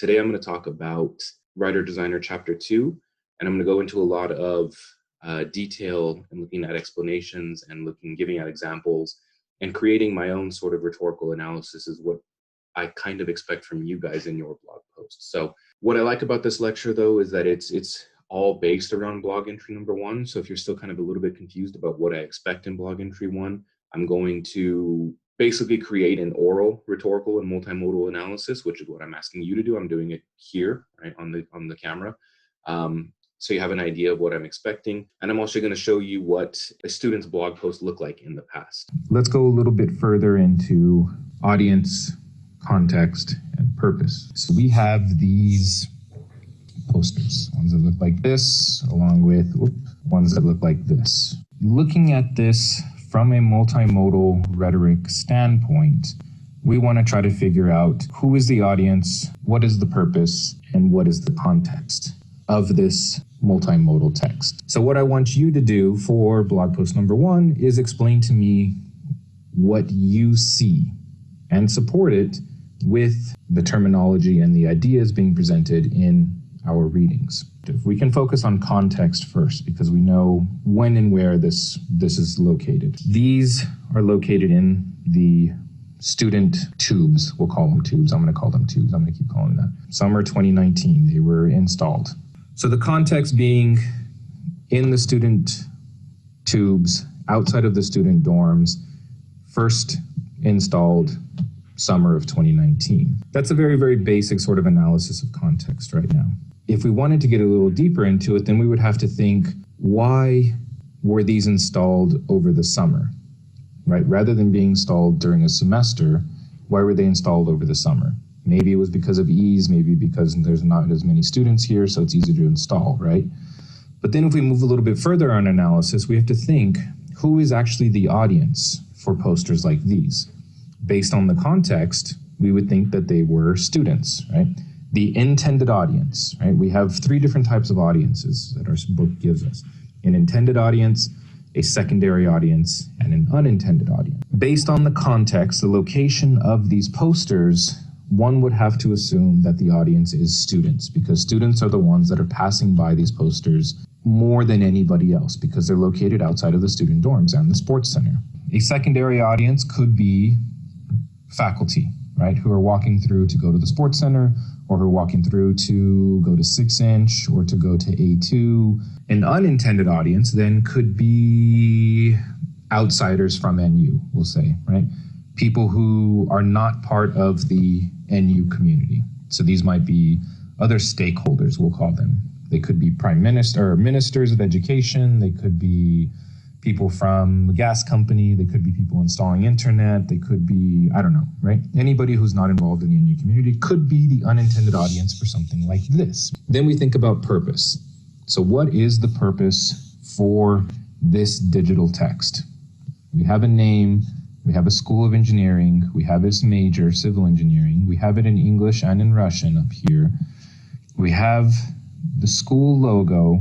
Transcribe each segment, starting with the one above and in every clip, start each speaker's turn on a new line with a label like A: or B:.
A: Today I'm going to talk about Writer Designer Chapter 2, and I'm going to go into a lot of detail and looking at explanations and giving out examples and creating my own sort of rhetorical analysis is what I kind of expect from you guys in your blog posts. So what I like about this lecture, though, is that it's all based around blog entry number 1. So if you're still kind of a little bit confused about what I expect in blog entry 1, I'm going to basically create an oral, rhetorical, and multimodal analysis, which is what I'm asking you to do. I'm doing it here, right, on the camera. So you have an idea of what I'm expecting. And I'm also going to show you what a student's blog post looked like in the past.
B: Let's go a little bit further into audience, context, and purpose. So we have these posters, ones that look like this, along with ones that look like this. Looking at this from a multimodal rhetoric standpoint, we want to try to figure out who is the audience, what is the purpose, and what is the context of this multimodal text. So what I want you to do for blog post number 1 is explain to me what you see and support it with the terminology and the ideas being presented in our readings. If we can focus on context first, because we know when and where this is located. These are located in the student tubes. We'll call them tubes. I'm going to call them tubes. I'm going to keep calling them that. Summer 2019, they were installed. So the context being in the student tubes, outside of the student dorms, first installed summer of 2019. That's a very, very basic sort of analysis of context right now. If we wanted to get a little deeper into it, then we would have to think, why were these installed over the summer, right? Rather than being installed during a semester, why were they installed over the summer? Maybe it was because of ease, maybe because there's not as many students here, so it's easier to install, right? But then if we move a little bit further on analysis, we have to think, who is actually the audience for posters like these? Based on the context, we would think that they were students, right? The intended audience, right? We have 3 different types of audiences that our book gives us. An intended audience, a secondary audience, and an unintended audience. Based on the context, the location of these posters, one would have to assume that the audience is students, because students are the ones that are passing by these posters more than anybody else, because they're located outside of the student dorms and the sports center. A secondary audience could be faculty, right, who are walking through to go to the sports center, or who are walking through to go to 6-inch or to go to A2. An unintended audience then could be outsiders from NU, we'll say, right? People who are not part of the NU community. So these might be other stakeholders, we'll call them. They could be prime minister or ministers of education. They could be people from the gas company. They could be people installing internet. They could be, I don't know, right? Anybody who's not involved in the NU community could be the unintended audience for something like this. Then we think about purpose. So what is the purpose for this digital text? We have a name. We have a school of engineering. We have its major, civil engineering. We have it in English and in Russian up here. We have the school logo,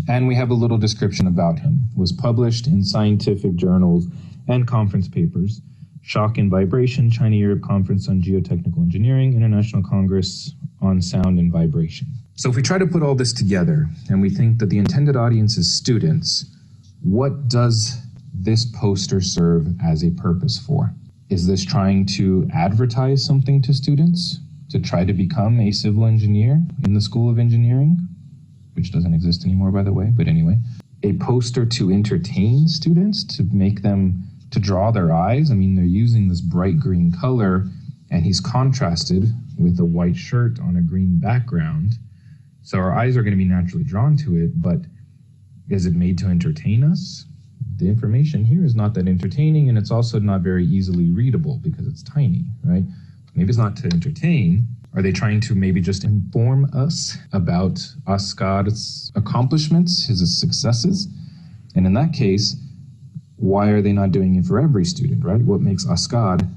B: and we have a little description about him. Was published in scientific journals and conference papers. Shock and Vibration, China-Europe Conference on Geotechnical Engineering, International Congress on Sound and Vibration. So if we try to put all this together, and we think that the intended audience is students, what does this poster serve as a purpose for? Is this trying to advertise something to students to try to become a civil engineer in the School of Engineering, which doesn't exist anymore, by the way, but anyway. A poster to entertain students, to make them, to draw their eyes. I mean, they're using this bright green color, and he's contrasted with a white shirt on a green background. So our eyes are going to be naturally drawn to it, but is it made to entertain us? The information here is not that entertaining, and it's also not very easily readable because it's tiny, right? Maybe it's not to entertain. Are they trying to maybe just inform us about Asghad's accomplishments, his successes? And in that case, why are they not doing it for every student, right? What makes Asghad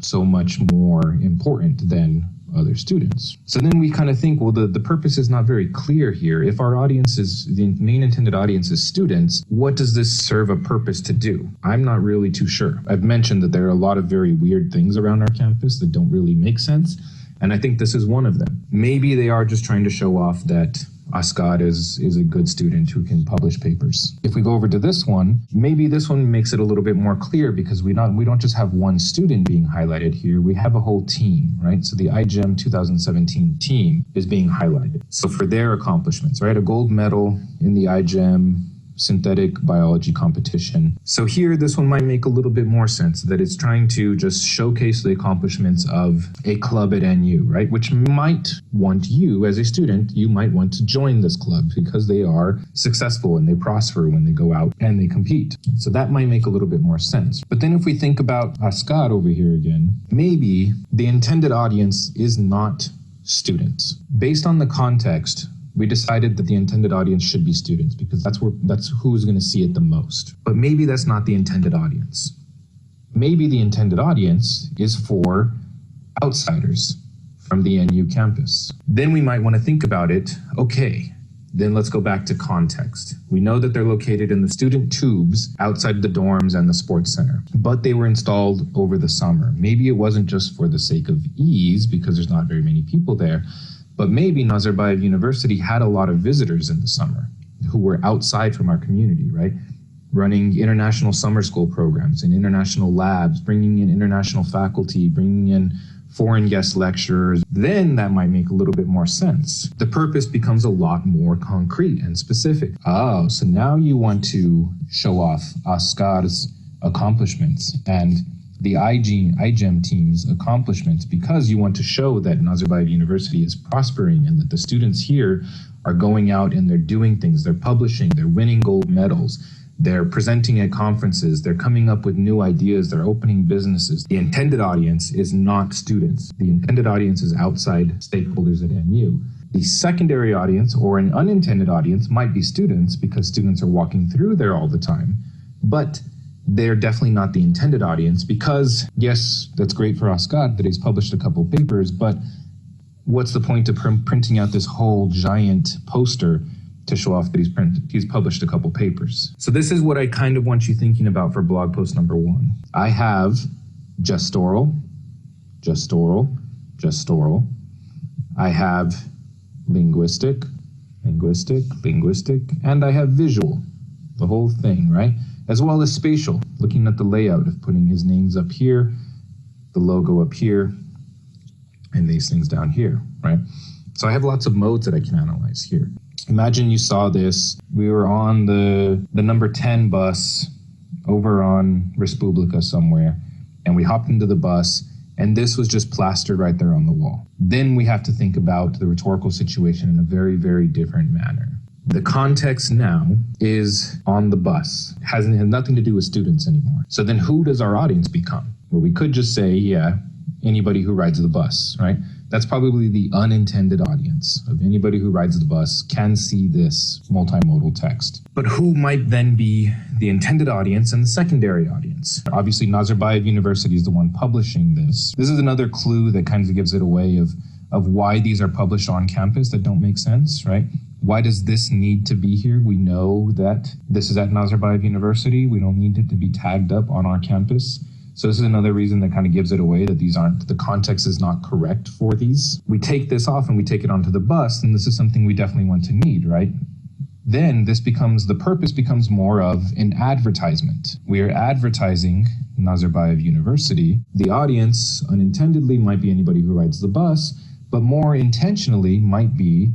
B: so much more important than other students? So then we kind of think, well, the purpose is not very clear here. If our audience is, the main intended audience is students, what does this serve a purpose to do? I'm not really too sure. I've mentioned that there are a lot of very weird things around our campus that don't really make sense. And I think this is one of them. Maybe they are just trying to show off that Ascad is a good student who can publish papers. If we go over to this one, maybe this one makes it a little bit more clear because we don't just have one student being highlighted here, we have a whole team, right? So the iGEM 2017 team is being highlighted. So for their accomplishments, right? A gold medal in the iGEM synthetic biology competition. So here, this one might make a little bit more sense, that it's trying to just showcase the accomplishments of a club at NU, right? Which might want you as a student, you might want to join this club because they are successful and they prosper when they go out and they compete. So that might make a little bit more sense. But then if we think about Ascad over here again, maybe the intended audience is not students. Based on the context, we decided that the intended audience should be students because that's who's going to see it the most. But maybe that's not the intended audience. Maybe the intended audience is for outsiders from the NU campus. Then we might want to think about it. Okay, then let's go back to context. We know that they're located in the student tubes outside the dorms and the sports center, but they were installed over the summer. Maybe it wasn't just for the sake of ease because there's not very many people there. But maybe Nazarbayev University had a lot of visitors in the summer who were outside from our community, right? Running international summer school programs and international labs, bringing in international faculty, bringing in foreign guest lecturers. Then that might make a little bit more sense. The purpose becomes a lot more concrete and specific. Oh, so now you want to show off Askar's accomplishments and the iGEM team's accomplishments because you want to show that Nazarbayev University is prospering and that the students here are going out and they're doing things, they're publishing, they're winning gold medals, they're presenting at conferences, they're coming up with new ideas, they're opening businesses. The intended audience is not students. The intended audience is outside stakeholders at NU. The secondary audience or an unintended audience might be students because students are walking through there all the time, but they're definitely not the intended audience because, yes, that's great for Ascad that he's published a couple papers, but what's the point of printing out this whole giant poster to show off that he's published a couple papers? So this is what I kind of want you thinking about for blog post number 1. I have gestoral. I have linguistic, and I have visual, the whole thing, right? As well as spatial, looking at the layout of putting his names up here, the logo up here, and these things down here, right? So I have lots of modes that I can analyze here. Imagine you saw this. We were on the number 10 bus over on Respublika somewhere, and we hopped into the bus, and this was just plastered right there on the wall. Then we have to think about the rhetorical situation in a very, very different manner. The context now is on the bus. It has nothing to do with students anymore. So then who does our audience become? Well, we could just say, yeah, anybody who rides the bus, right? That's probably the unintended audience of anybody who rides the bus can see this multimodal text. But who might then be the intended audience and the secondary audience? Obviously, Nazarbayev University is the one publishing this. This is another clue that kind of gives it away of why these are published on campus that don't make sense, right? Why does this need to be here? We know that this is at Nazarbayev University. We don't need it to be tagged up on our campus. So this is another reason that kind of gives it away, that the context is not correct for these. We take this off and we take it onto the bus, and this is something we definitely want to need, right? Then the purpose becomes more of an advertisement. We are advertising Nazarbayev University. The audience unintendedly might be anybody who rides the bus, but more intentionally might be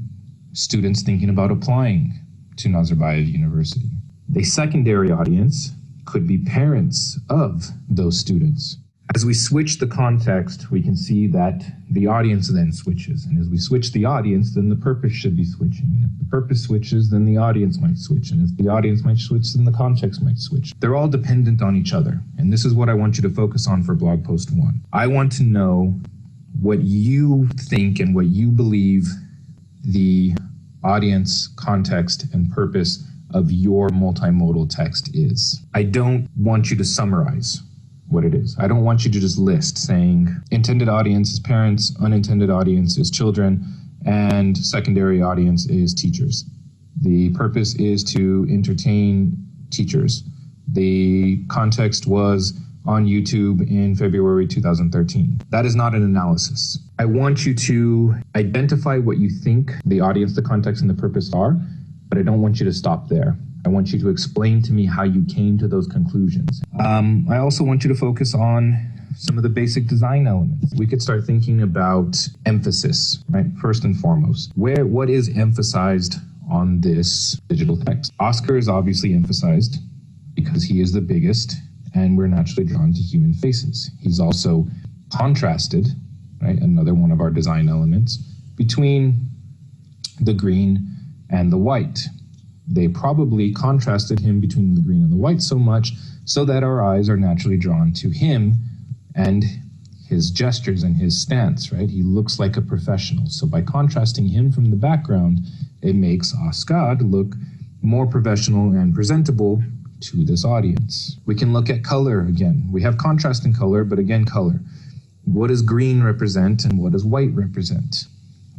B: students thinking about applying to Nazarbayev University. The secondary audience could be parents of those students. As we switch the context, we can see that the audience then switches. And as we switch the audience, then the purpose should be switching. And if the purpose switches, then the audience might switch. And if the audience might switch, then the context might switch. They're all dependent on each other. And this is what I want you to focus on for blog post 1. I want to know what you think and what you believe the audience, context, and purpose of your multimodal text is. I don't want you to summarize what it is. I don't want you to just list saying intended audience is parents, unintended audience is children, and secondary audience is teachers. The purpose is to entertain teachers. The context was on YouTube in February 2013. That is not an analysis. I want you to identify what you think the audience, the context, and the purpose are, but I don't want you to stop there. I want you to explain to me how you came to those conclusions. I also want you to focus on some of the basic design elements. We could start thinking about emphasis, right? First and foremost, what is emphasized on this digital text? Oscar is obviously emphasized because he is the biggest, and we're naturally drawn to human faces. He's also contrasted, right? Another one of our design elements between the green and the white. They probably contrasted him between the green and the white so much so that our eyes are naturally drawn to him and his gestures and his stance, right? He looks like a professional. So by contrasting him from the background, it makes Oscar look more professional and presentable to this audience. We can look at color again. We have contrast in color, but again, color. What does green represent and what does white represent?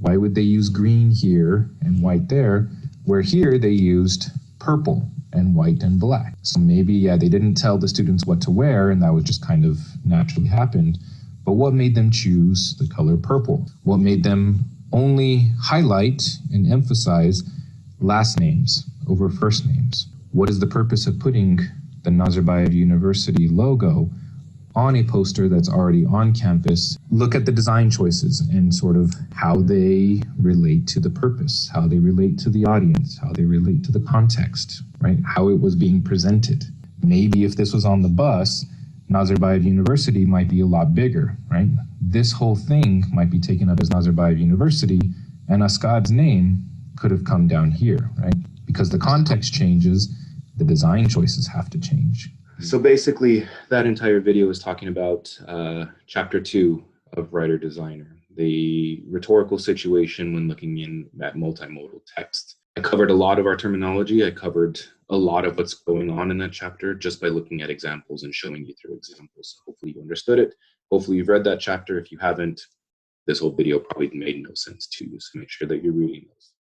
B: Why would they use green here and white there, where here they used purple and white and black? So maybe, they didn't tell the students what to wear, and that was just kind of naturally happened. But what made them choose the color purple? What made them only highlight and emphasize last names over first names? What is the purpose of putting the Nazarbayev University logo on a poster that's already on campus? Look at the design choices and sort of how they relate to the purpose, how they relate to the audience, how they relate to the context, right? How it was being presented. Maybe if this was on the bus, Nazarbayev University might be a lot bigger, right? This whole thing might be taken up as Nazarbayev University, and Ascad's name could have come down here, right? Because the context changes, the design choices have to change.
A: So basically, that entire video is talking about Chapter 2 of Writer Designer, the rhetorical situation when looking at multimodal text. I covered a lot of our terminology. I covered a lot of what's going on in that chapter just by looking at examples and showing you through examples. So hopefully you understood it. Hopefully you've read that chapter. If you haven't, this whole video probably made no sense to you. So make sure that you're reading those.